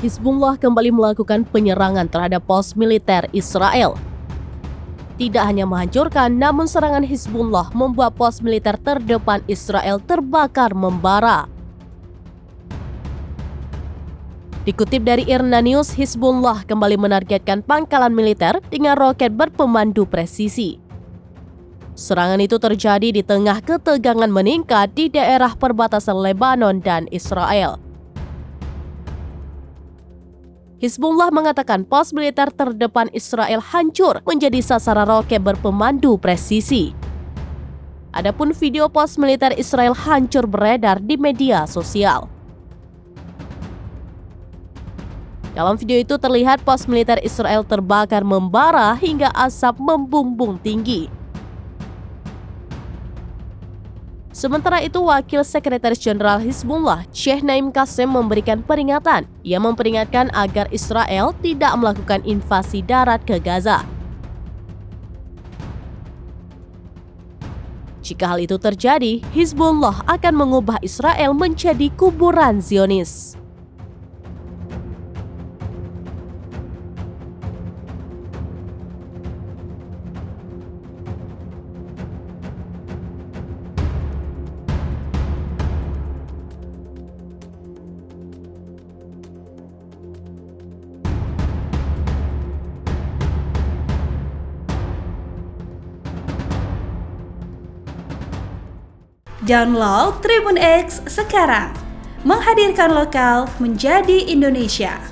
Hizbullah kembali melakukan penyerangan terhadap pos militer Israel. Tidak hanya menghancurkan, namun serangan Hizbullah membuat pos militer terdepan Israel terbakar membara. Dikutip dari IRNA News, Hizbullah kembali menargetkan pangkalan militer dengan roket berpemandu presisi. Serangan itu terjadi di tengah ketegangan meningkat di daerah perbatasan Lebanon dan Israel. Hizbullah mengatakan pos militer terdepan Israel hancur menjadi sasaran roket berpemandu presisi. Adapun video pos militer Israel hancur beredar di media sosial. Dalam video itu terlihat pos militer Israel terbakar membara hingga asap membumbung tinggi. Sementara itu, Wakil Sekretaris Jenderal Hizbullah, Sheikh Naim Qassem memberikan peringatan. Ia memperingatkan agar Israel tidak melakukan invasi darat ke Gaza. Jika hal itu terjadi, Hizbullah akan mengubah Israel menjadi kuburan Zionis. Download Tribun X sekarang, menghadirkan lokal menjadi Indonesia.